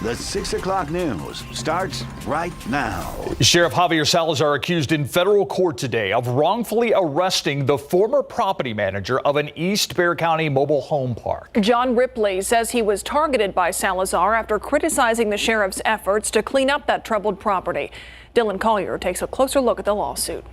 The 6 o'clock news starts right now. Sheriff Javier Salazar accused in federal court today of wrongfully arresting the former property manager of an East Bexar County mobile home park. John Ripley says he was targeted by Salazar after criticizing the sheriff's efforts to clean up that troubled property. Dylan Collier takes a closer look at the lawsuit.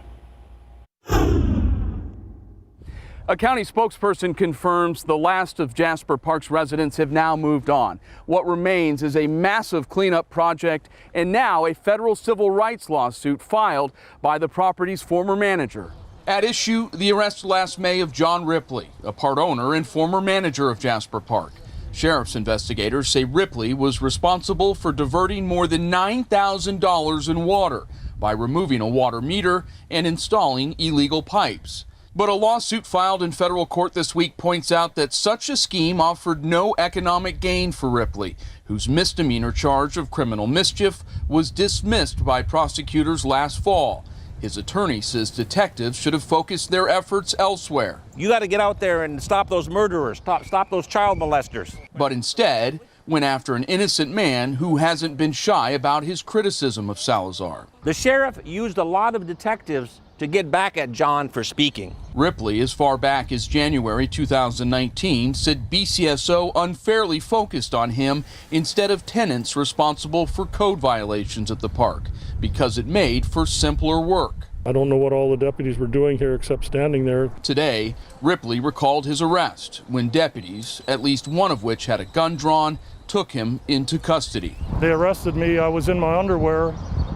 A county spokesperson confirms the last of Jasper Park's residents have now moved on. What remains is a massive cleanup project and now a federal civil rights lawsuit filed by the property's former manager. At issue, the arrest last May of John Ripley, a part owner and former manager of Jasper Park. Sheriff's investigators say Ripley was responsible for diverting more than $9,000 in water by removing a water meter and installing illegal pipes. But a lawsuit filed in federal court this week points out that such a scheme offered no economic gain for Ripley, whose misdemeanor charge of criminal mischief was dismissed by prosecutors last fall. His attorney says detectives should have focused their efforts elsewhere. You got to get out there and stop those murderers, stop those child molesters. But instead went after an innocent man who hasn't been shy about his criticism of Salazar. The sheriff used a lot of detectives to get back at John for speaking. Ripley, as far back as January 2019, said BCSO unfairly focused on him instead of tenants responsible for code violations at the park because it made for simpler work. I don't know what all the deputies were doing here except standing there. Today, Ripley recalled his arrest when deputies, at least one of which had a gun drawn, took him into custody. They arrested me. I was in my underwear.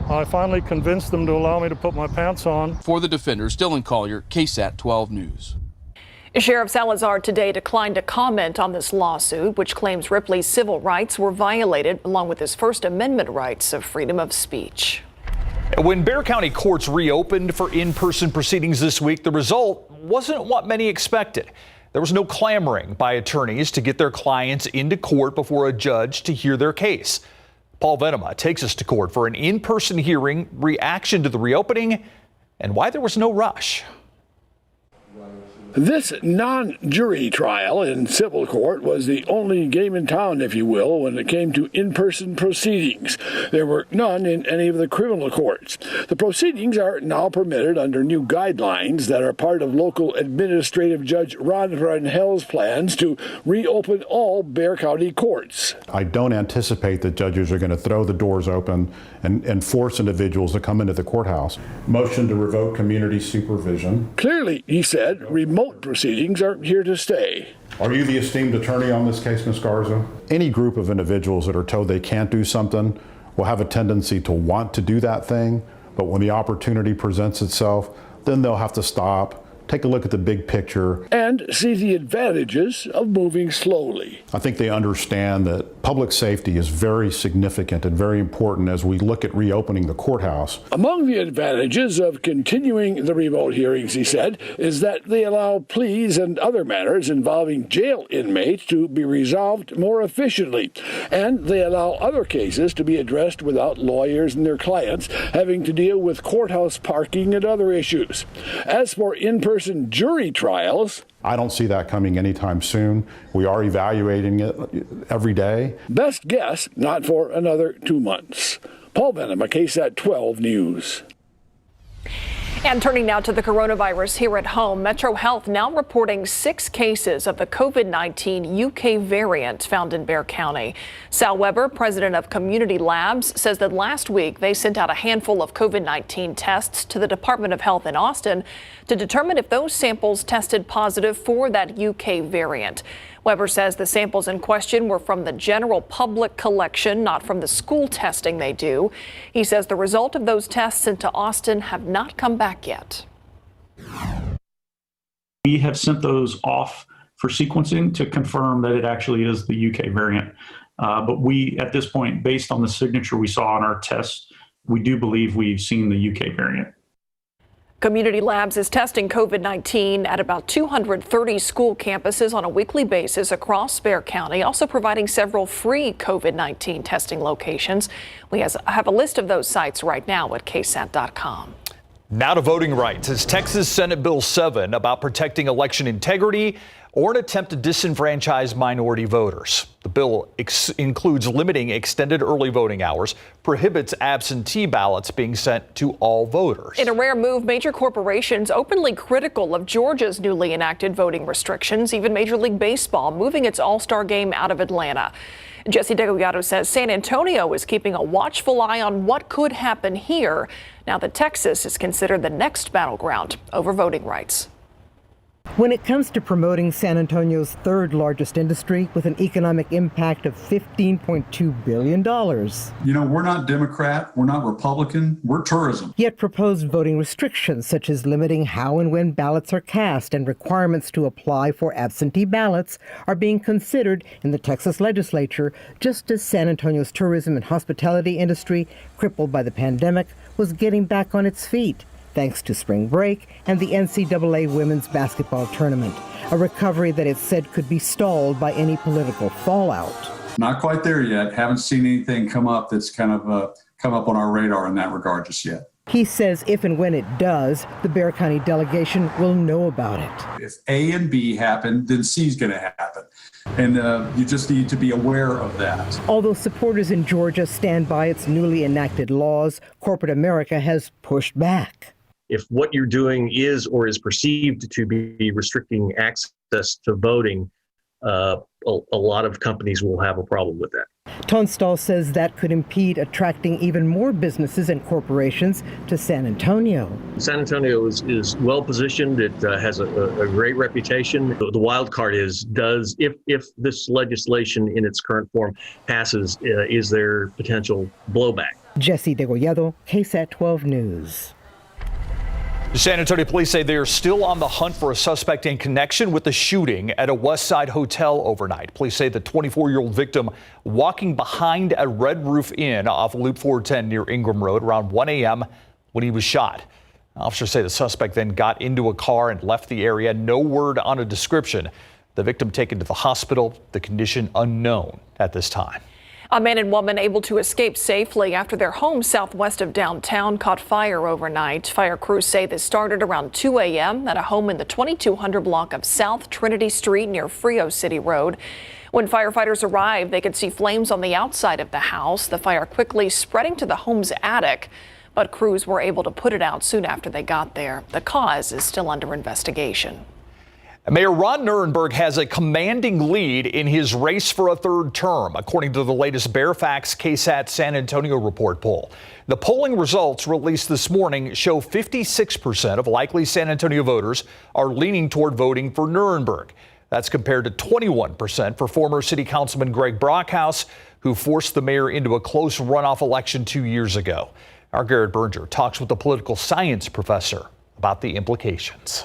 I finally convinced them to allow me to put my pants on. For the defenders, Dylan Collier, KSAT 12 News. Sheriff Salazar today declined to comment on this lawsuit, which claims Ripley's civil rights were violated, along with his First Amendment rights of freedom of speech. When Bexar County courts reopened for in-person proceedings this week, the result wasn't what many expected. There was no clamoring by attorneys to get their clients into court before a judge to hear their case. Paul Venema takes us to court for an in-person hearing, reaction to the reopening, and why there was no rush. This non-jury trial in civil court was the only game in town, if you will, when it came to in-person proceedings. There were none in any of the criminal courts. The proceedings are now permitted under new guidelines that are part of local administrative judge Ron Rangel's plans to reopen all Bexar County courts. I don't anticipate that judges are going to throw the doors open and force individuals to come into the courthouse. Motion to revoke community supervision. Clearly, he said, remote proceedings are here to stay. Are you the esteemed attorney on this case, Ms. Garza? Any group of individuals that are told they can't do something will have a tendency to want to do that thing, but when the opportunity presents itself, then they'll have to stop, take a look at the big picture, and see the advantages of moving slowly. I think they understand that public safety is very significant and very important as we look at reopening the courthouse. Among the advantages of continuing the remote hearings, he said, is that they allow pleas and other matters involving jail inmates to be resolved more efficiently, and they allow other cases to be addressed without lawyers and their clients having to deal with courthouse parking and other issues. As for in-person jury trials, I don't see that coming anytime soon. We are evaluating it every day. Best guess, not for another 2 months. Paul Venema, KSAT 12 News. And turning now to the coronavirus here at home, Metro Health now reporting 6 cases of the COVID-19 UK variant found in Bexar County. Sal Weber, president of Community Labs, says that last week they sent out a handful of COVID-19 tests to the Department of Health in Austin to determine if those samples tested positive for that UK variant. Weber says the samples in question were from the general public collection, not from the school testing they do. He says the result of those tests sent to Austin have not come back yet. We have sent those off for sequencing to confirm that it actually is the UK variant. But we, at this point, based on the signature we saw on our tests, we do believe we've seen the UK variant. Community Labs is testing COVID-19 at about 230 school campuses on a weekly basis across Bexar County, also providing several free COVID-19 testing locations. We have a list of those sites right now at KSAT.com. Now to voting rights, as Texas Senate Bill 7 about protecting election integrity or an attempt to disenfranchise minority voters. The bill includes limiting extended early voting hours, prohibits absentee ballots being sent to all voters. In a rare move, major corporations openly critical of Georgia's newly enacted voting restrictions, even Major League Baseball moving its All-Star game out of Atlanta. Jesse Degollado says San Antonio is keeping a watchful eye on what could happen here now that Texas is considered the next battleground over voting rights. When it comes to promoting San Antonio's third largest industry with an economic impact of $15.2 billion. You know, we're not Democrat, we're not Republican, we're tourism. Yet proposed voting restrictions such as limiting how and when ballots are cast and requirements to apply for absentee ballots are being considered in the Texas legislature, just as San Antonio's tourism and hospitality industry, crippled by the pandemic, was getting back on its feet, thanks to spring break and the NCAA women's basketball tournament, a recovery that it said could be stalled by any political fallout. Not quite there yet. Haven't seen anything come up that's kind of come up on our radar in that regard just yet. He says if and when it does, the Bexar County delegation will know about it. If A and B happen, then C is going to happen. And you just need to be aware of that. Although supporters in Georgia stand by its newly enacted laws, corporate America has pushed back. If what you're doing is or is perceived to be restricting access to voting, a lot of companies will have a problem with that. Tunstall says that could impede attracting even more businesses and corporations to San Antonio. San Antonio is well positioned. It has a great reputation. The wild card is, if this legislation in its current form passes, is there potential blowback? Jesse Degollado, KSAT 12 News. San Antonio police say they are still on the hunt for a suspect in connection with the shooting at a West Side hotel overnight. Police say the 24-year-old victim walking behind a Red Roof Inn off Loop 410 near Ingram Road around 1 a.m. when he was shot. Officers say the suspect then got into a car and left the area. No word on a description. The victim taken to the hospital, the condition unknown at this time. A man and woman able to escape safely after their home southwest of downtown caught fire overnight. Fire crews say this started around 2 a.m. at a home in the 2200 block of South Trinity Street near Frio City Road. When firefighters arrived, they could see flames on the outside of the house, the fire quickly spreading to the home's attic. But crews were able to put it out soon after they got there. The cause is still under investigation. Mayor Ron Nirenberg has a commanding lead in his race for a third term, according to the latest Fairfax KSAT San Antonio report poll. The polling results released this morning show 56% of likely San Antonio voters are leaning toward voting for Nirenberg. That's compared to 21% for former City Councilman Greg Brockhouse, who forced the mayor into a close runoff election 2 years ago. Our Garrett Berger talks with a political science professor about the implications.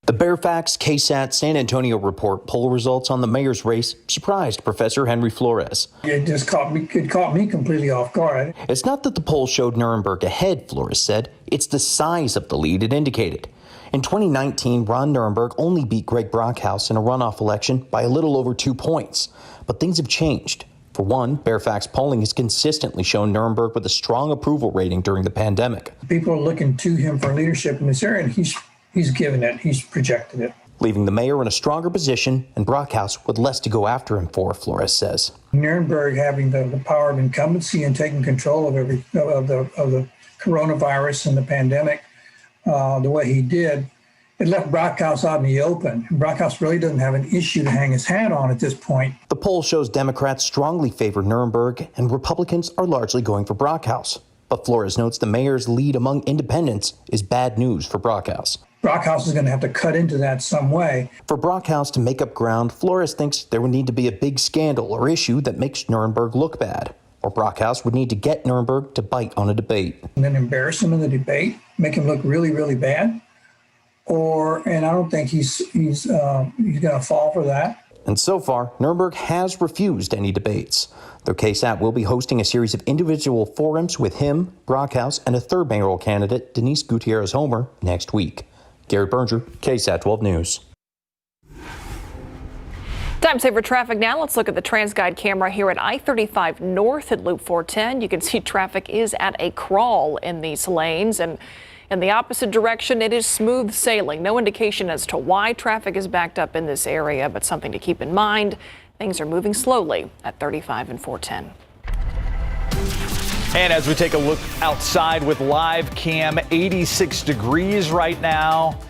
The Fairfax KSAT San Antonio report poll results on the mayor's race surprised Professor Henry Flores. It caught me completely off guard. It's not that the poll showed Nirenberg ahead, Flores said. It's the size of the lead it indicated. In 2019, Ron Nirenberg only beat Greg Brockhouse in a runoff election by a little over 2 points. But things have changed. For one, Fairfax polling has consistently shown Nirenberg with a strong approval rating during the pandemic. People are looking to him for leadership in this area, and he's given it, he's projected it. Leaving the mayor in a stronger position and Brockhouse with less to go after him for, Flores says. Nirenberg having the power of incumbency and taking control of the coronavirus and the pandemic the way he did, it left Brockhouse out in the open. Brockhouse really doesn't have an issue to hang his hat on at this point. The poll shows Democrats strongly favor Nirenberg and Republicans are largely going for Brockhouse. But Flores notes the mayor's lead among independents is bad news for Brockhouse. Brockhouse is going to have to cut into that some way. For Brockhouse to make up ground, Flores thinks there would need to be a big scandal or issue that makes Nirenberg look bad. Or Brockhouse would need to get Nirenberg to bite on a debate. And then embarrass him in the debate, make him look really, really bad. And I don't think he's going to fall for that. And so far, Nirenberg has refused any debates. Though KSAT will be hosting a series of individual forums with him, Brockhouse, and a third mayoral candidate, Denise Gutierrez-Homer, next week. Garrett Berger, KSAT 12 News. Time saver traffic now. Let's look at the TransGuide camera here at I-35 North at Loop 410. You can see traffic is at a crawl in these lanes, and In the opposite direction, it is smooth sailing. No indication as to why traffic is backed up in this area, but something to keep in mind. Things are moving slowly at 35 and 410. And as we take a look outside with live cam, 86 degrees right now.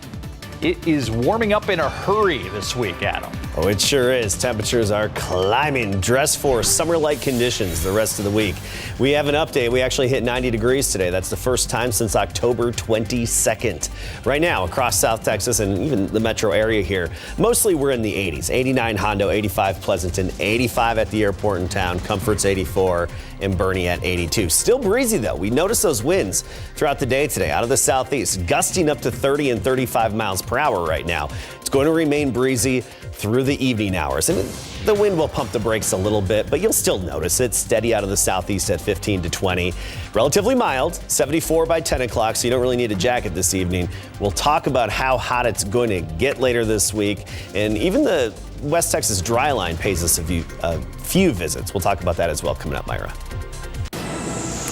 It is warming up in a hurry this week, Adam. Oh, it sure is. Temperatures are climbing. Dress for summer-like conditions the rest of the week. We have an update. We actually hit 90 degrees today. That's the first time since October 22nd. Right now, across South Texas and even the metro area here, mostly we're in the 80s. 89 Hondo, 85 Pleasanton, 85 at the airport in town, Comfort's 84, and Bernie at 82. Still breezy, though. We noticed those winds throughout the day today out of the southeast, gusting up to 30 and 35 miles per hour right now. It's going to remain breezy through the evening hours. And the wind will pump the brakes a little bit, but you'll still notice it. Steady out of the southeast at 15 to 20. Relatively mild, 74 by 10 o'clock, so you don't really need a jacket this evening. We'll talk about how hot it's going to get later this week. And even the West Texas dry line pays us a few visits. We'll talk about that as well coming up, Myra.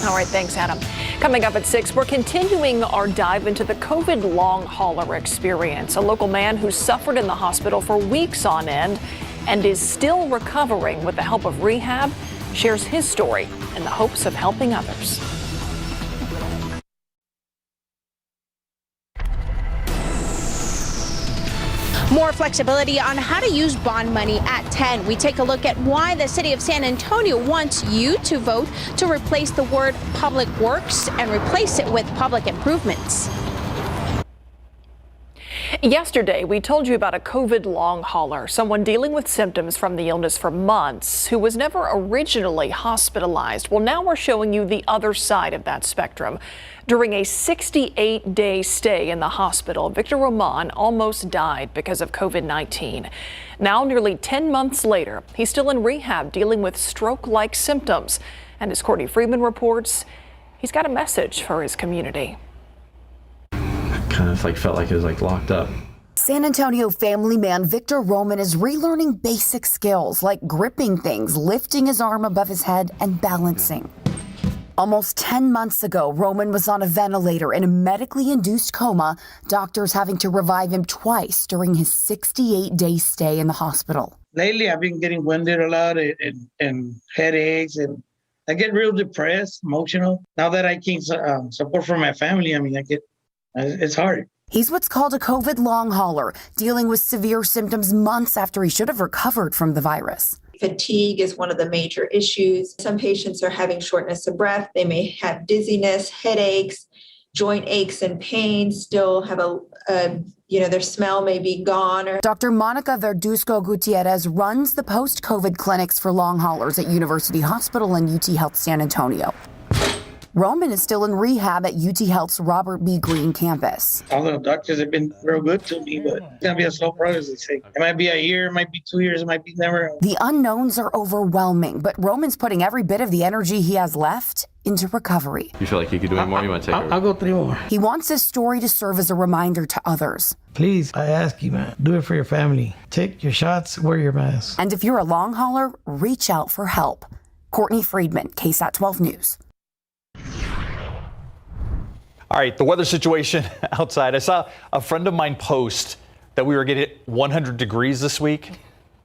All right, thanks, Adam. Coming up at 6, we're continuing our dive into the COVID long hauler experience. A local man who suffered in the hospital for weeks on end and is still recovering with the help of rehab shares his story in the hopes of helping others. More flexibility on how to use bond money at 10. We take a look at why the city of San Antonio wants you to vote to replace the word public works and replace it with public improvements. Yesterday, we told you about a COVID long hauler, someone dealing with symptoms from the illness for months who was never originally hospitalized. Well, now we're showing you the other side of that spectrum. During a 68-day stay in the hospital, Victor Roman almost died because of COVID-19. Now, nearly 10 months later, he's still in rehab dealing with stroke-like symptoms. And as Courtney Freeman reports, he's got a message for his community. Kind of felt like it was locked up. San Antonio family man Victor Roman is relearning basic skills like gripping things, lifting his arm above his head, and balancing. Almost 10 months ago, Roman was on a ventilator in a medically induced coma, doctors having to revive him twice during his 68-day stay in the hospital. Lately, I've been getting winded a lot and headaches, and I get real depressed, emotional. Now that I can support from my family, it's hard. He's what's called a COVID long hauler, dealing with severe symptoms months after he should have recovered from the virus. Fatigue is one of the major issues. Some patients are having shortness of breath. They may have dizziness, headaches, joint aches and pains, still have their smell may be gone. Dr. Monica Verduzco Gutierrez runs the post-COVID clinics for long haulers at University Hospital and UT Health San Antonio. Roman is still in rehab at UT Health's Robert B. Greene campus. All the doctors have been real good to me, but it's going to be a slow process. It might be a year, it might be 2 years, it might be never. The unknowns are overwhelming, but Roman's putting every bit of the energy he has left into recovery. You feel like you could do any more? You want to take I'll go 3 more. He wants his story to serve as a reminder to others. Please, I ask you, man, do it for your family. Take your shots, wear your mask. And if you're a long hauler, reach out for help. Courtney Friedman, KSAT 12 News. All right, the weather situation outside. I saw a friend of mine post that we were getting 100 degrees this week.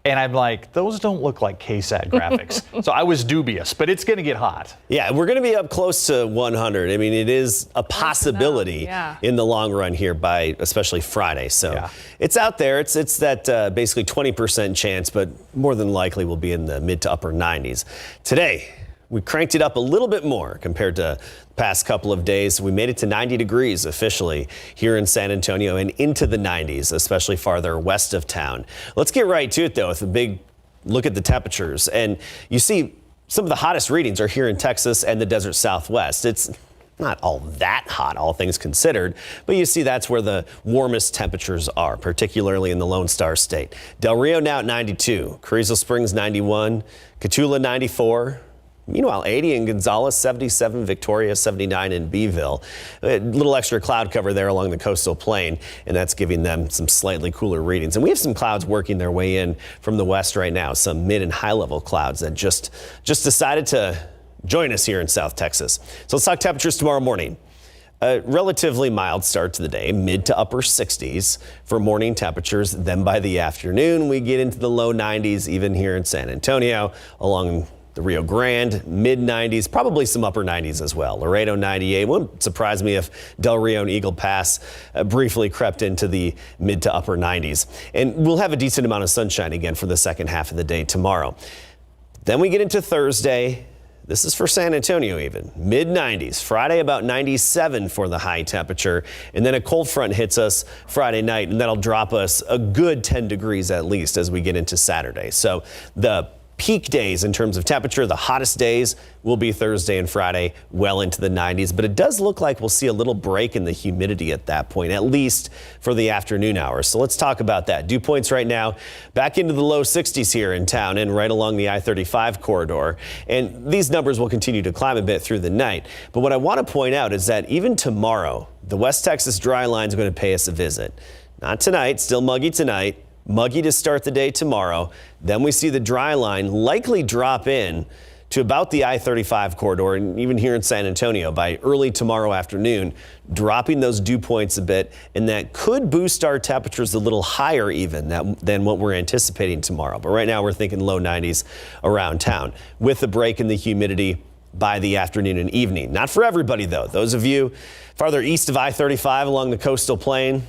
And I'm like, those don't look like KSAT graphics. So I was dubious, but it's going to get hot. Yeah, we're going to be up close to 100. I mean, it is a possibility in the long run here by especially Friday. So it's out there. It's that basically 20% chance, but more than likely will be in the mid to upper 90s. Today, we cranked it up a little bit more compared to the past couple of days. We made it to 90 degrees officially here in San Antonio and into the 90s, especially farther west of town. Let's get right to it, though, with a big look at the temperatures. And you see some of the hottest readings are here in Texas and the desert Southwest. It's not all that hot, all things considered, but you see that's where the warmest temperatures are, particularly in the Lone Star State. Del Rio now at 92, Carrizo Springs 91, Cotulla 94. Meanwhile, 80 in Gonzales, 77, Victoria, 79 in Beeville. A little extra cloud cover there along the coastal plain, and that's giving them some slightly cooler readings. And we have some clouds working their way in from the west right now, some mid and high level clouds that just decided to join us here in South Texas. So let's talk temperatures tomorrow morning. A relatively mild start to the day, mid to upper 60s for morning temperatures. Then by the afternoon, we get into the low 90s, even here in San Antonio, along the Rio Grande, mid 90s, probably some upper 90s as well. Laredo 98. Wouldn't surprise me if Del Rio and Eagle Pass briefly crept into the mid to upper 90s. And we'll have a decent amount of sunshine again for the second half of the day tomorrow. Then we get into Thursday. This is for San Antonio even. Mid 90s. Friday about 97 for the high temperature. And then a cold front hits us Friday night, and that'll drop us a good 10 degrees at least as we get into Saturday. So the peak days in terms of temperature, the hottest days will be Thursday and Friday, well into the 90s. But it does look like we'll see a little break in the humidity at that point, at least for the afternoon hours. So let's talk about that. Dew points right now back into the low 60s here in town and right along the I-35 corridor. And these numbers will continue to climb a bit through the night. But what I want to point out is that even tomorrow, the West Texas dry line is going to pay us a visit. Not tonight, still muggy tonight. Muggy to start the day tomorrow. Then we see the dry line likely drop in to about the I-35 corridor, and even here in San Antonio by early tomorrow afternoon, dropping those dew points a bit, and that could boost our temperatures a little higher even than what we're anticipating tomorrow. But right now we're thinking low 90s around town with a break in the humidity by the afternoon and evening. Not for everybody though. Those of you farther east of I-35 along the coastal plain,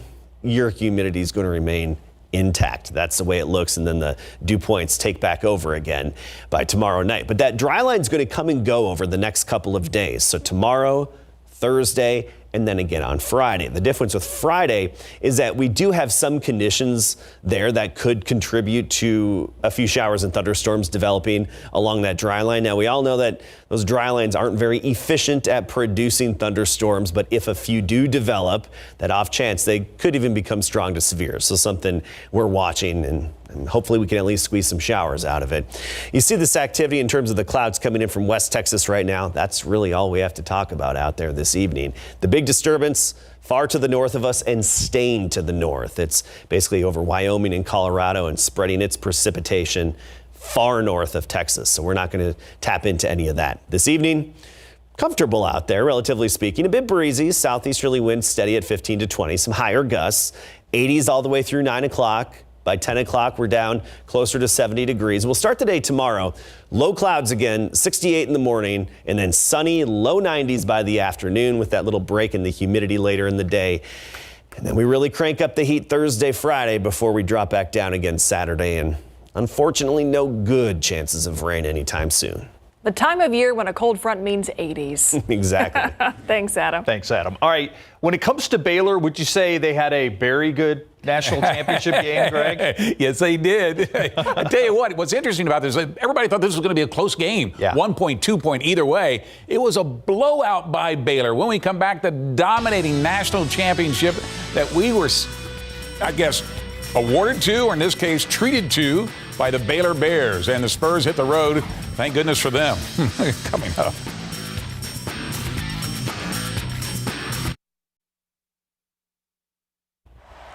your humidity is going to remain intact. That's the way it looks. And then the dew points take back over again by tomorrow night. But that dry line is going to come and go over the next couple of days. So tomorrow, Thursday, and then again on Friday. The difference with Friday is that we do have some conditions there that could contribute to a few showers and thunderstorms developing along that dry line. Now, we all know that those dry lines aren't very efficient at producing thunderstorms, but if a few do develop, that off chance, they could even become strong to severe. So something we're watching, and hopefully we can at least squeeze some showers out of it. You see this activity in terms of the clouds coming in from West Texas right now. That's really all we have to talk about out there this evening. The big disturbance far to the north of us and staying to the north. It's basically over Wyoming and Colorado and spreading its precipitation far north of Texas. So we're not going to tap into any of that. This evening, comfortable out there, relatively speaking. A bit breezy, southeasterly winds steady at 15 to 20, some higher gusts, 80s all the way through 9 o'clock. By 10 o'clock, we're down closer to 70 degrees. We'll start the day tomorrow. Low clouds again, 68 in the morning, and then sunny, low 90s by the afternoon with that little break in the humidity later in the day. And then we really crank up the heat Thursday, Friday before we drop back down again Saturday. And unfortunately, no good chances of rain anytime soon. The time of year when a cold front means 80s. Exactly. Thanks, Adam. Thanks, Adam. All right. When it comes to Baylor, would you say they had a very good national championship game, Greg? Yes, they did. I tell you what's interesting about this, everybody thought this was going to be a close game. Yeah. 1 point, 2 point, either way. It was a blowout by Baylor. When we come back, the dominating national championship that we were, I guess, awarded to, or in this case, treated to, by the Baylor Bears. And the Spurs hit the road. Thank goodness for them. Coming up.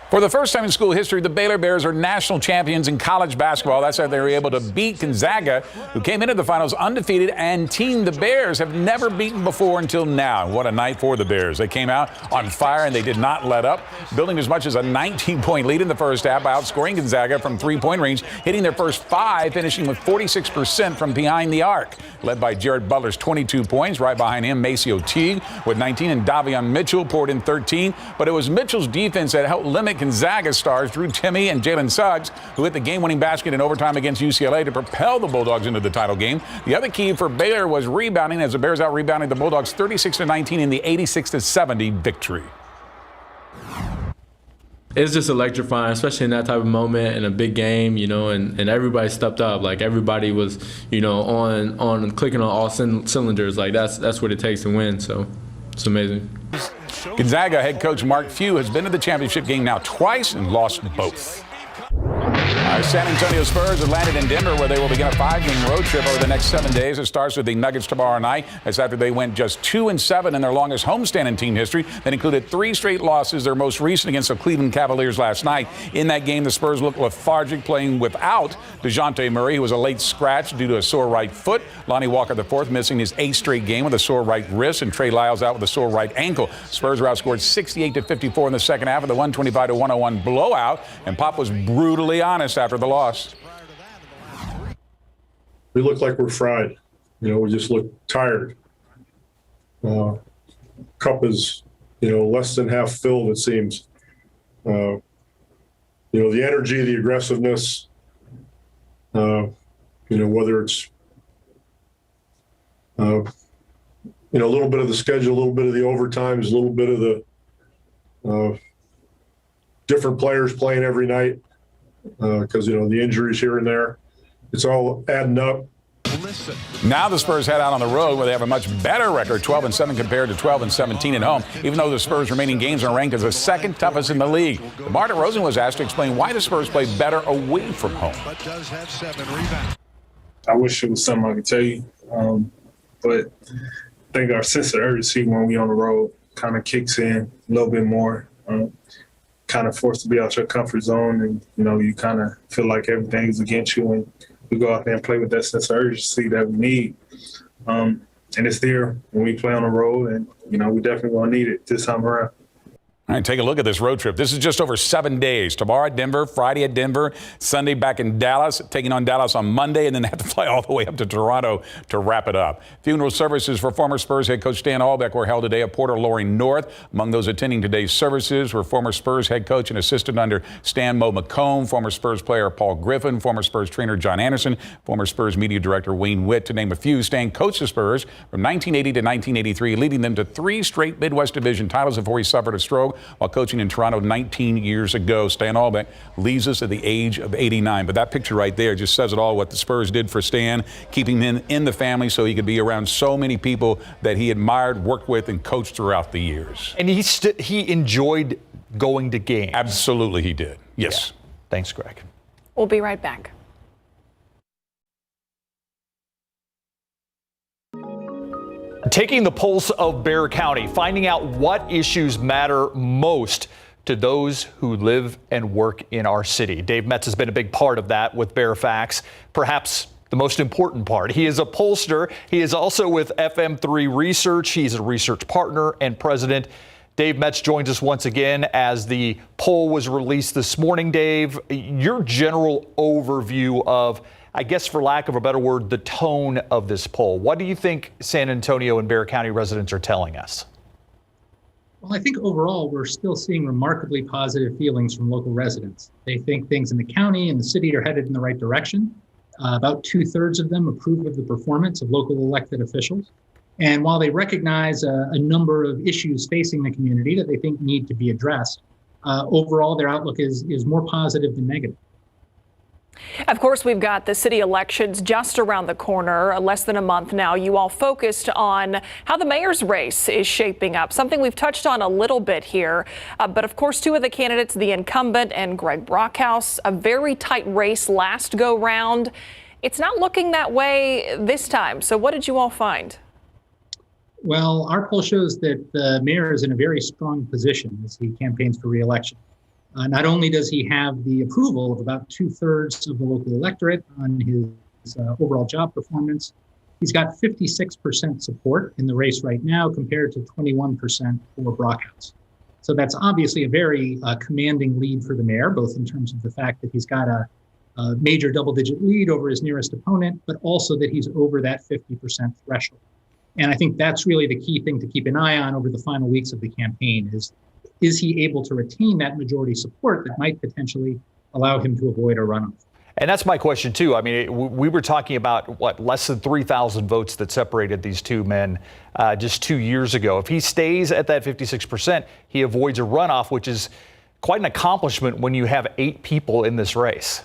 For the first time in school history, the Baylor Bears are national champions in college basketball. That's how they were able to beat Gonzaga, who came into the finals undefeated, and team the Bears have never beaten before until now. What a night for the Bears. They came out on fire, and they did not let up, building as much as a 19-point lead in the first half by outscoring Gonzaga from three-point range, hitting their first 5, finishing with 46% from behind the arc, led by Jared Butler's 22 points. Right behind him, Maceo Teague with 19, and Davion Mitchell poured in 13. But it was Mitchell's defense that helped limit Gonzaga stars Drew Timme and Jalen Suggs, who hit the game-winning basket in overtime against UCLA to propel the Bulldogs into the title game. The other key for Baylor was rebounding, as the Bears out-rebounded the Bulldogs 36-19 in the 86-70 victory. It's just electrifying, especially in that type of moment in a big game, and everybody stepped up. Like, everybody was, on clicking on all cylinders. Like, that's what it takes to win, so it's amazing. Gonzaga head coach Mark Few has been to the championship game now twice and lost both. Our San Antonio Spurs have landed in Denver, where they will begin a 5-game road trip over the next 7 days. It starts with the Nuggets tomorrow night. That's after they went just 2-7 in their longest homestand in team history. That included 3 straight losses, their most recent against the Cleveland Cavaliers last night. In that game, the Spurs looked lethargic, playing without DeJounte Murray, who was a late scratch due to a sore right foot. Lonnie Walker IV missing his 8th straight game with a sore right wrist, and Trey Lyles out with a sore right ankle. Spurs were outscored 68-54 in the second half of the 125-101 blowout, and Pop was brutally honest after the loss. We look like we're fried. We just look tired. Cup is, less than half filled, it seems. The energy, the aggressiveness, whether it's, a little bit of the schedule, a little bit of the overtimes, a little bit of the different players playing every night, because, the injuries here and there. It's all adding up. Now the Spurs head out on the road, where they have a much better record, 12-7 compared to 12-17 at home, even though the Spurs' remaining games are ranked as the second toughest in the league. DeMar DeRozan was asked to explain why the Spurs play better away from home. I wish it was something I could tell you, but I think our sense of urgency when we on the road kind of kicks in a little bit more. Kind of forced to be out your comfort zone, and you kind of feel like everything's against you, and we go out there and play with that sense of urgency that we need. And it's there when we play on the road, and we definitely gonna need it this time around. All right, take a look at this road trip. This is just over 7 days. Tomorrow at Denver, Friday at Denver, Sunday back in Dallas, taking on Dallas on Monday, and then they have to fly all the way up to Toronto to wrap it up. Funeral services for former Spurs head coach Stan Albeck were held today at Porter Loring North. Among those attending today's services were former Spurs head coach and assistant under Stan Mo McComb, former Spurs player Paul Griffin, former Spurs trainer John Anderson, former Spurs media director Wayne Witt, to name a few. Stan coached the Spurs from 1980 to 1983, leading them to 3 straight Midwest Division titles before he suffered a stroke while coaching in Toronto 19 years ago. Stan Albeck leaves us at the age of 89. But that picture right there just says it all, what the Spurs did for Stan, keeping him in the family so he could be around so many people that he admired, worked with, and coached throughout the years. And he enjoyed going to games. Absolutely he did. Yes. Yeah. Thanks, Greg. We'll be right back. Taking the pulse of Bexar County, finding out what issues matter most to those who live and work in our city. Dave Metz has been a big part of that with Bear Facts, perhaps the most important part. He is a pollster. He is also with FM3 Research. He's a research partner and president. Dave Metz joins us once again as the poll was released this morning. Dave, your general overview of, I guess for lack of a better word, the tone of this poll. What do you think San Antonio and Bexar County residents are telling us? Well, I think overall we're still seeing remarkably positive feelings from local residents. They think things in the county and the city are headed in the right direction. About 2/3 of them approve of the performance of local elected officials. And while they recognize a number of issues facing the community that they think need to be addressed, overall their outlook is more positive than negative. Of course, we've got the city elections just around the corner, less than a month now. You all focused on how the mayor's race is shaping up, something we've touched on a little bit here. But of course, 2 of the candidates, the incumbent and Greg Brockhouse, a very tight race last go round. It's not looking that way this time. So what did you all find? Well, our poll shows that the mayor is in a very strong position as he campaigns for re-election. Not only does he have the approval of about 2/3 of the local electorate on his overall job performance, he's got 56% support in the race right now compared to 21% for Brockhouse. So that's obviously a very commanding lead for the mayor, both in terms of the fact that he's got a major double-digit lead over his nearest opponent, but also that he's over that 50% threshold. And I think that's really the key thing to keep an eye on over the final weeks of the campaign is he able to retain that majority support that might potentially allow him to avoid a runoff? And that's my question, too. I mean, we were talking about, less than 3,000 votes that separated these two men just 2 years ago. If he stays at that 56%, he avoids a runoff, which is quite an accomplishment when you have 8 people in this race.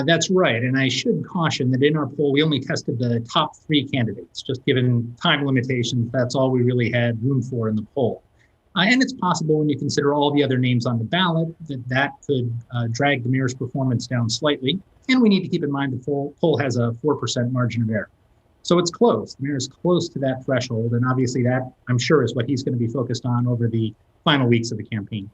That's right. And I should caution that in our poll, we only tested the top 3 candidates, just given time limitations. That's all we really had room for in the poll. And it's possible when you consider all the other names on the ballot that could drag the mayor's performance down slightly. And we need to keep in mind the poll has a 4% margin of error. So it's close. The mayor is close to that threshold. And obviously that, I'm sure, is what he's going to be focused on over the final weeks of the campaign.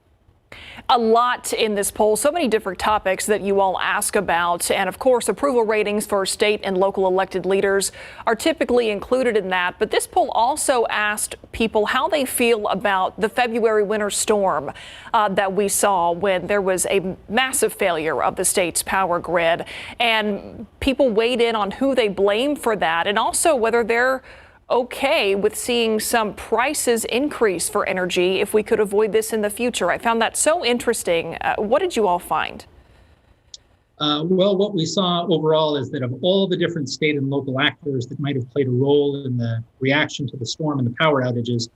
A lot in this poll, so many different topics that you all ask about. And of course, approval ratings for state and local elected leaders are typically included in that. But this poll also asked people how they feel about the February winter storm that we saw when there was a massive failure of the state's power grid. And people weighed in on who they blame for that and also whether they're okay with seeing some prices increase for energy if we could avoid this in the future. I found that so interesting. What did you all find? Well, what we saw overall is that of all the different state and local actors that might have played a role in the reaction to the storm and the power outages,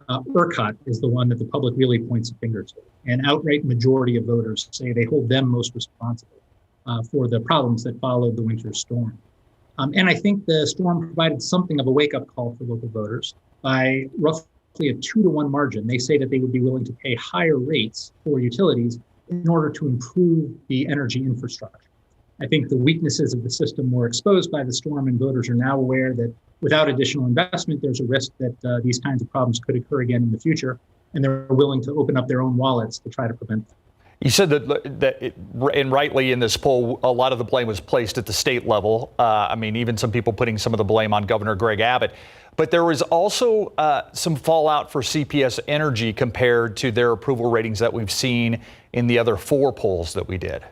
ERCOT is the one that the public really points a finger to. An outright majority of voters say they hold them most responsible for the problems that followed the winter storm. And I think the storm provided something of a wake-up call for local voters. By roughly a 2-to-1 margin, they say that they would be willing to pay higher rates for utilities in order to improve the energy infrastructure. I think the weaknesses of the system were exposed by the storm, and voters are now aware that without additional investment, there's a risk that these kinds of problems could occur again in the future, and they're willing to open up their own wallets to try to prevent them. You said and rightly in this poll, a lot of the blame was placed at the state level. I mean, even some people putting some of the blame on Governor Greg Abbott. But there was also some fallout for CPS Energy compared to their approval ratings that we've seen in the other 4 polls that we did.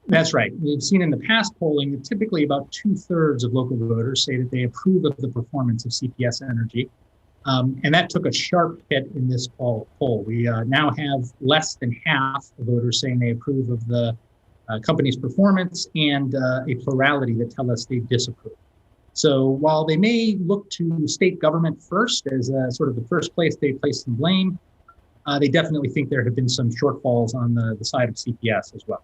That's right. We've seen in the past polling that typically about 2/3 of local voters say that they approve of the performance of CPS Energy. And that took a sharp hit in this poll. We now have less than half of voters saying they approve of the company's performance and a plurality that tell us they disapprove. So while they may look to state government first as sort of the first place they place some blame, they definitely think there have been some shortfalls on the side of CPS as well.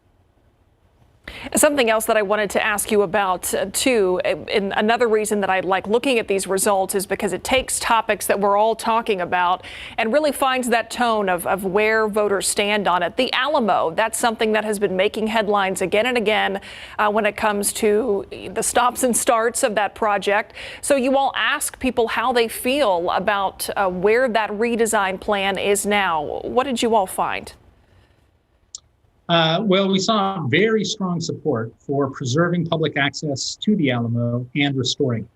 Something else that I wanted to ask you about, too, and another reason that I like looking at these results is because it takes topics that we're all talking about and really finds that tone of where voters stand on it. The Alamo, that's something that has been making headlines again and again when it comes to the stops and starts of that project. So you all ask people how they feel about where that redesign plan is now. What did you all find? Well, we saw very strong support for preserving public access to the Alamo and restoring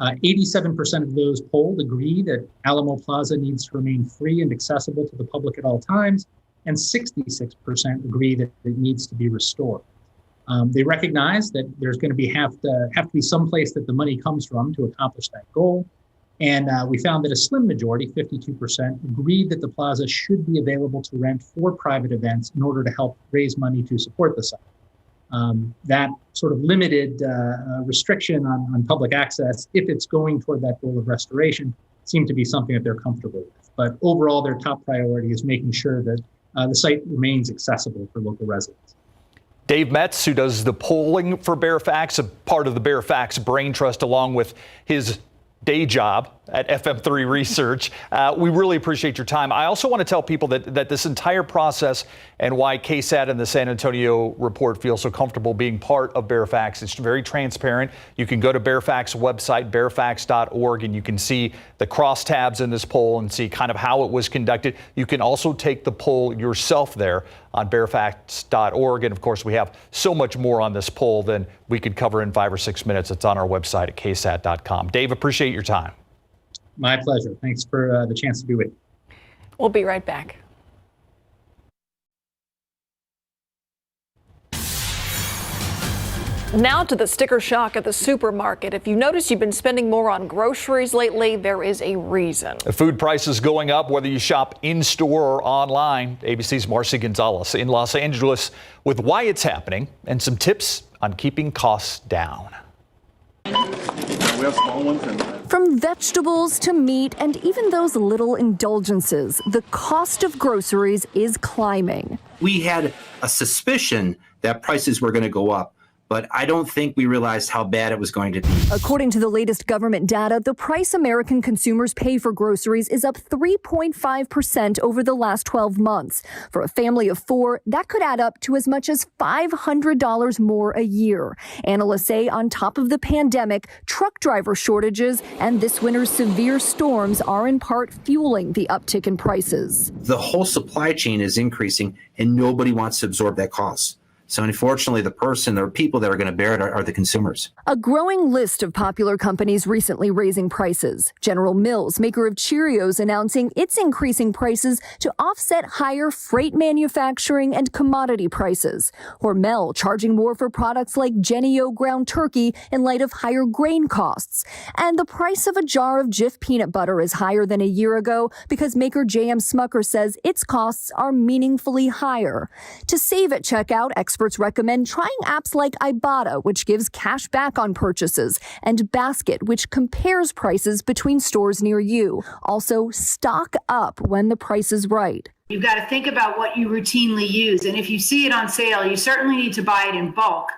it. 87% of those polled agree that Alamo Plaza needs to remain free and accessible to the public at all times, and 66% agree that it needs to be restored. They recognize that there's going to have to be some place that the money comes from to accomplish that goal. And we found that a slim majority, 52%, agreed that the plaza should be available to rent for private events in order to help raise money to support the site. That sort of limited restriction on public access, if it's going toward that goal of restoration, seemed to be something that they're comfortable with. But overall, their top priority is making sure that the site remains accessible for local residents. Dave Metz, who does the polling for Bear Facts, a part of the Bear Facts Brain Trust, along with his day job at FM3 Research. We really appreciate your time. I also want to tell people that this entire process and why KSAT and the San Antonio report feel so comfortable being part of Bear Facts. It's very transparent. You can go to Bear Facts website, bearfacts.org, and you can see the crosstabs in this poll and see kind of how it was conducted. You can also take the poll yourself there on bearfacts.org. And of course, we have so much more on this poll than we could cover in 5 or 6 minutes. It's on our website at ksat.com. Dave, appreciate your time. My pleasure. Thanks for the chance to be with you. We'll be right back. Now to the sticker shock at the supermarket. If you notice you've been spending more on groceries lately, there is a reason. Food prices going up, whether you shop in-store or online. ABC's Marcy Gonzalez in Los Angeles with why it's happening and some tips on keeping costs down. We have small ones From vegetables to meat and even those little indulgences, the cost of groceries is climbing. We had a suspicion that prices were going to go up, but I don't think we realized how bad it was going to be. According to the latest government data, the price American consumers pay for groceries is up 3.5% over the last 12 months. For a family of 4, that could add up to as much as $500 more a year. Analysts say on top of the pandemic, truck driver shortages and this winter's severe storms are in part fueling the uptick in prices. The whole supply chain is increasing and nobody wants to absorb that cost. So unfortunately, the person or people that are going to bear it are the consumers. A growing list of popular companies recently raising prices. General Mills, maker of Cheerios, announcing it's increasing prices to offset higher freight manufacturing and commodity prices. Hormel charging more for products like Jennie-O ground turkey in light of higher grain costs. And the price of a jar of Jif peanut butter is higher than a year ago because maker J.M. Smucker says its costs are meaningfully higher. To save at checkout, experts recommend trying apps like Ibotta, which gives cash back on purchases, and Basket, which compares prices between stores near you. Also, stock up when the price is right. You've got to think about what you routinely use, and if you see it on sale, you certainly need to buy it in bulk.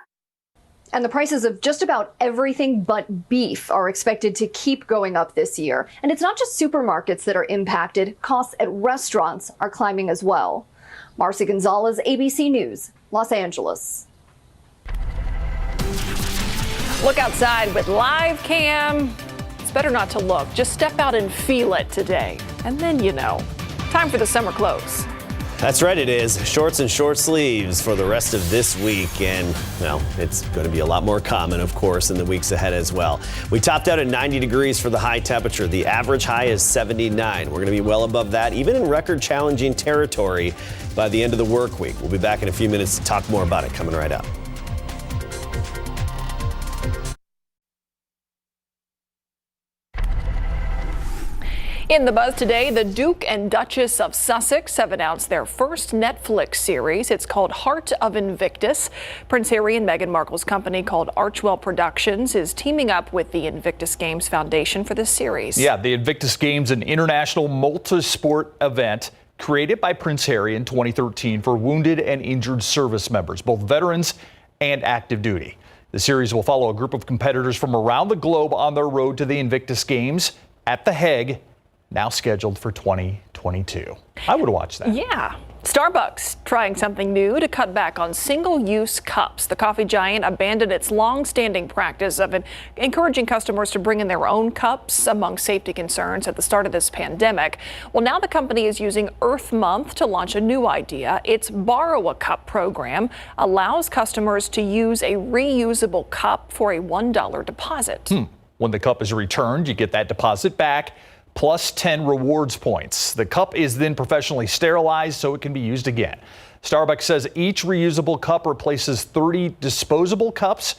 And the prices of just about everything but beef are expected to keep going up this year. And it's not just supermarkets that are impacted. Costs at restaurants are climbing as well. Marcy Gonzalez, ABC News, Los Angeles. Look outside with live cam. It's better not to look. Just step out and feel it today. And then you know. Time for the summer clothes. That's right, it is. Shorts and short sleeves for the rest of this week. And, well, it's going to be a lot more common, of course, in the weeks ahead as well. We topped out at 90 degrees for the high temperature. The average high is 79. We're going to be well above that, even in record-challenging territory by the end of the work week. We'll be back in a few minutes to talk more about it coming right up. In the buzz today, the Duke and Duchess of Sussex have announced their first Netflix series. It's called Heart of Invictus. Prince Harry and Meghan Markle's company called Archwell Productions is teaming up with the Invictus Games Foundation for this series. Yeah, the Invictus Games, an international multi-sport event created by Prince Harry in 2013 for wounded and injured service members, both veterans and active duty. The series will follow a group of competitors from around the globe on their road to the Invictus Games at The Hague, now scheduled for 2022. I would watch that. Yeah. Starbucks trying something new to cut back on single-use cups. The coffee giant abandoned its long-standing practice of encouraging customers to bring in their own cups among safety concerns at the start of this pandemic. Well, now the company is using Earth Month to launch a new idea. Its Borrow a Cup program allows customers to use a reusable cup for a $1 deposit. When the cup is returned, you get that deposit back, plus 10 rewards points. The cup is then professionally sterilized so it can be used again. Starbucks says each reusable cup replaces 30 disposable cups.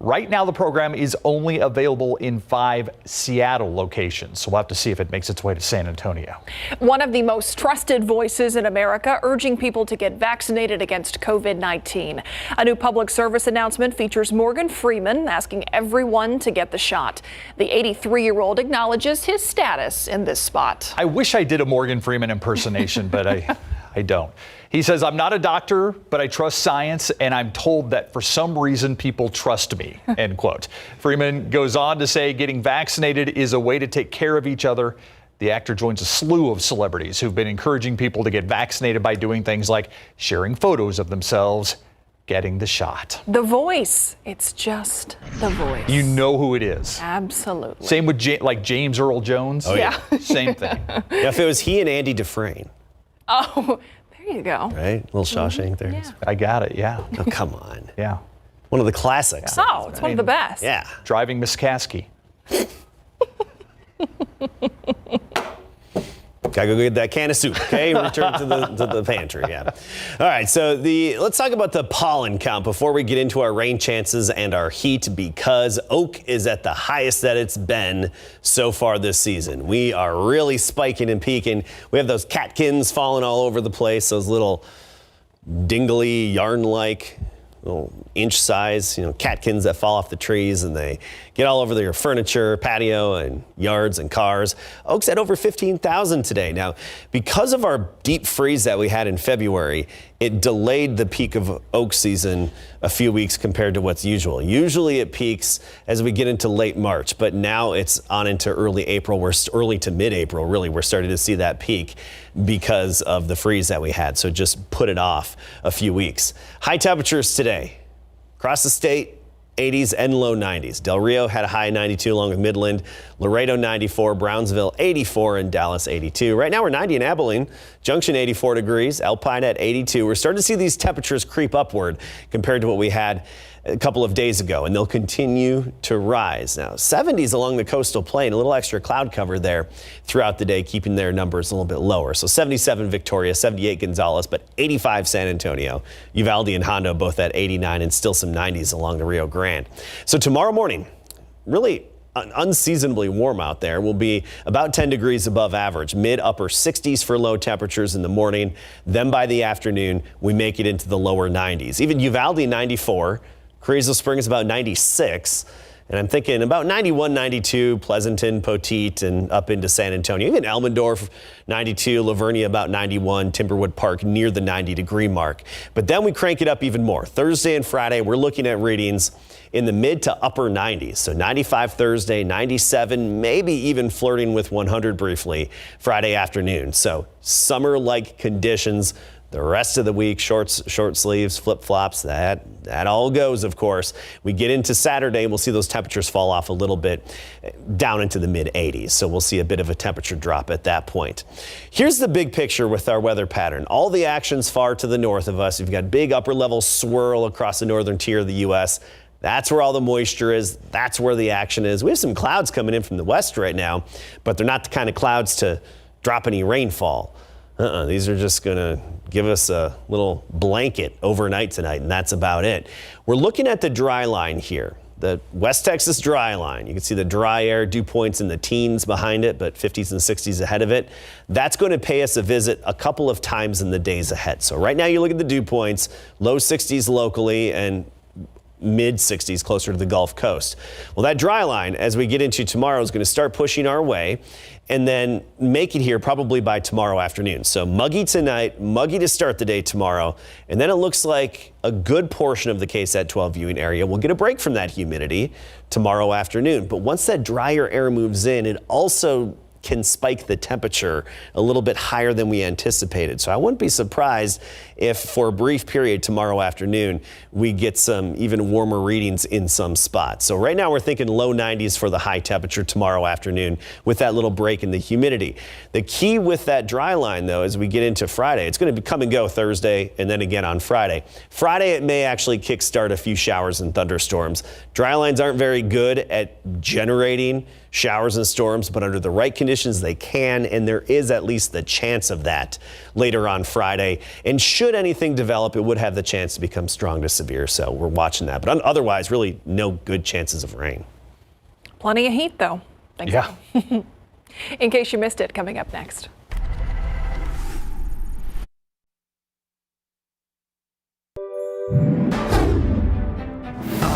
Right now, the program is only available in 5 Seattle locations, so we'll have to see if it makes its way to San Antonio. One of the most trusted voices in America urging people to get vaccinated against COVID-19. A new public service announcement features Morgan Freeman asking everyone to get the shot. The 83-year-old acknowledges his status in this spot. I wish I did a Morgan Freeman impersonation, but I don't. He says, I'm not a doctor, but I trust science, and I'm told that for some reason people trust me, end quote. Freeman goes on to say getting vaccinated is a way to take care of each other. The actor joins a slew of celebrities who've been encouraging people to get vaccinated by doing things like sharing photos of themselves getting the shot. The voice. It's just the voice. You know who it is. Absolutely. Same with like James Earl Jones. Oh, yeah. Same thing. Yeah, if it was he and Andy Dufresne. Oh, there you go. Right? Little Shawshank there. Yeah. I got it, yeah. Oh, come on. Yeah. One of the classics. Oh, it's one of the best. Yeah. Driving Miss Kasky. Gotta go get that can of soup, okay? Return to the pantry, yeah. All right, so let's talk about the pollen count before we get into our rain chances and our heat, because Oak is at the highest that it's been so far this season. We are really spiking and peaking. We have those catkins falling all over the place, those little dingly yarn-like, little inch size, catkins that fall off the trees and they get all over your furniture, patio, and yards and cars. Oak's at over 15,000 today. Now, because of our deep freeze that we had in February, it delayed the peak of oak season a few weeks compared to what's usual. Usually it peaks as we get into late March, but now it's on into early April. We're early to mid-April, really. We're starting to see that peak because of the freeze that we had. So just put it off a few weeks. High temperatures today across the state. 80s and low 90s. Del Rio had a high 92 along with Midland, Laredo 94, Brownsville 84, and Dallas 82. Right now we're 90 in Abilene, Junction 84 degrees, Alpine at 82. We're starting to see these temperatures creep upward compared to what we had a couple of days ago, and they'll continue to rise. Now 70s along the coastal plain, a little extra cloud cover there throughout the day, keeping their numbers a little bit lower. So 77 Victoria, 78 Gonzales, but 85 San Antonio. Uvalde and Hondo both at 89, and still some 90s along the Rio Grande. So tomorrow morning, really unseasonably warm out there. Will be about 10 degrees above average, mid-upper 60s for low temperatures in the morning. Then by the afternoon, we make it into the lower 90s. Even Uvalde 94. Carrizo Springs about 96, and I'm thinking about 91, 92, Pleasanton, Poteet, and up into San Antonio. Even Elmendorf, 92, Lavernia about 91, Timberwood Park near the 90-degree mark. But then we crank it up even more. Thursday and Friday, we're looking at readings in the mid to upper 90s. So 95 Thursday, 97, maybe even flirting with 100 briefly Friday afternoon. So summer-like conditions. The rest of the week, short sleeves, flip-flops, that all goes, of course. We get into Saturday, and we'll see those temperatures fall off a little bit down into the mid-80s. So we'll see a bit of a temperature drop at that point. Here's the big picture with our weather pattern. All the action's far to the north of us. You've got big upper-level swirl across the northern tier of the U.S. That's where all the moisture is. That's where the action is. We have some clouds coming in from the west right now, but they're not the kind of clouds to drop any rainfall. These are just going to give us a little blanket overnight tonight, and that's about it. We're looking at the dry line here, the West Texas dry line. You can see the dry air dew points in the teens behind it, but 50s and 60s ahead of it. That's going to pay us a visit a couple of times in the days ahead. So right now you look at the dew points, low 60s locally and mid 60s closer to the Gulf Coast. Well, that dry line, as we get into tomorrow, is going to start pushing our way and then make it here probably by tomorrow afternoon. So muggy tonight, muggy to start the day tomorrow. And then it looks like a good portion of the KSAT 12 viewing area will get a break from that humidity tomorrow afternoon. But once that drier air moves in, it also can spike the temperature a little bit higher than we anticipated. So I wouldn't be surprised if for a brief period tomorrow afternoon, we get some even warmer readings in some spots. So right now we're thinking low 90s for the high temperature tomorrow afternoon with that little break in the humidity. The key with that dry line, though, as we get into Friday, it's going to come and go Thursday and then again on Friday. Friday, it may actually kickstart a few showers and thunderstorms. Dry lines aren't very good at generating showers and storms, but under the right conditions, they can, and there is at least the chance of that later on Friday. And should anything develop, it would have the chance to become strong to severe, so we're watching that. But otherwise, really no good chances of rain. Plenty of heat, though. Thank you. In case you missed it, coming up next.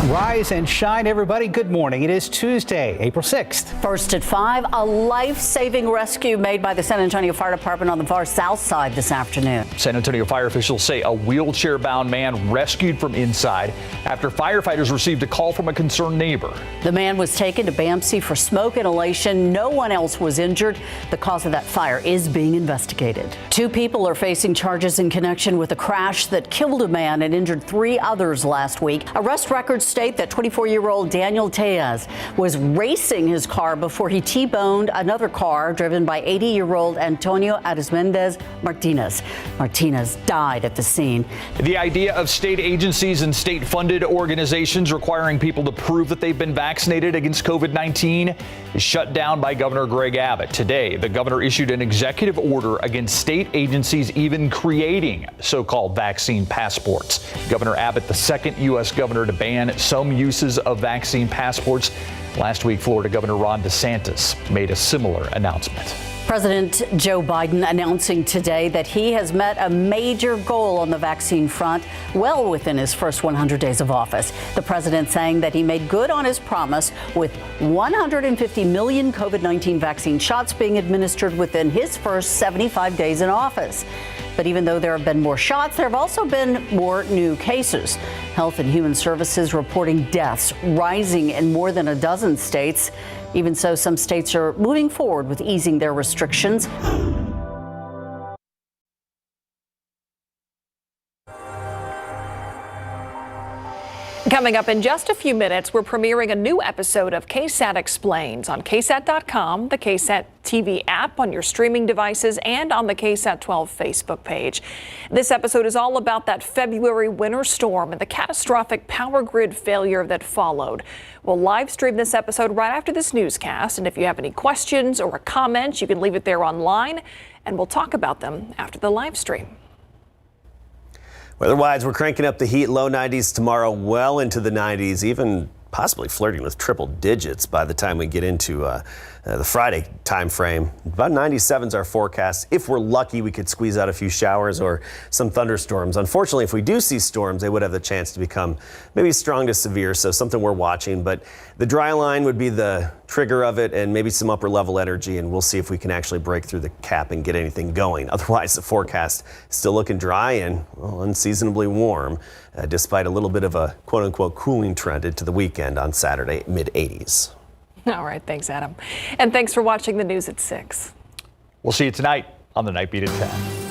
Rise and shine, everybody. Good morning. It is Tuesday, April 6th. First at 5, a life-saving rescue made by the San Antonio Fire Department on the far south side this afternoon. San Antonio fire officials say a wheelchair-bound man rescued from inside after firefighters received a call from a concerned neighbor. The man was taken to BAMC for smoke inhalation. No one else was injured. The cause of that fire is being investigated. 2 people are facing charges in connection with a crash that killed a man and injured 3 others last week. Arrest records state that 24-year-old Daniel Tejas was racing his car before he T-boned another car driven by 80-year-old Antonio Arismendez Martinez. Martinez died at the scene. The idea of state agencies and state-funded organizations requiring people to prove that they've been vaccinated against COVID-19 is shut down by Governor Greg Abbott. Today, the governor issued an executive order against state agencies even creating so-called vaccine passports. Governor Abbott, the second U.S. governor to ban some uses of vaccine passports. Last week, Florida Governor Ron DeSantis made a similar announcement. President Joe Biden announcing today that he has met a major goal on the vaccine front well within his first 100 days of office. The president saying that he made good on his promise with 150 million COVID-19 vaccine shots being administered within his first 75 days in office. But even though there have been more shots, there have also been more new cases. Health and Human Services reporting deaths rising in more than a dozen states. Even so, some states are moving forward with easing their restrictions. Coming up in just a few minutes, we're premiering a new episode of KSAT Explains on KSAT.com, the KSAT TV app on your streaming devices, and on the KSAT 12 Facebook page. This episode is all about that February winter storm and the catastrophic power grid failure that followed. We'll live stream this episode right after this newscast, and if you have any questions or comments, you can leave it there online, and we'll talk about them after the live stream. Weather-wise, we're cranking up the heat, low 90s tomorrow, well into the 90s, even possibly flirting with triple digits by the time we get into the Friday time frame. About 97's our forecast. If we're lucky, we could squeeze out a few showers or some thunderstorms. Unfortunately, if we do see storms, they would have the chance to become maybe strong to severe, so something we're watching. But the dry line would be the trigger of it, and maybe some upper level energy, and we'll see if we can actually break through the cap and get anything going. Otherwise, the forecast is still looking dry and, well, unseasonably warm, despite a little bit of a quote-unquote cooling trend into the weekend on Saturday, mid-80s. All right, thanks, Adam. And thanks for watching the news at 6. We'll see you tonight on the Night Beat at 10.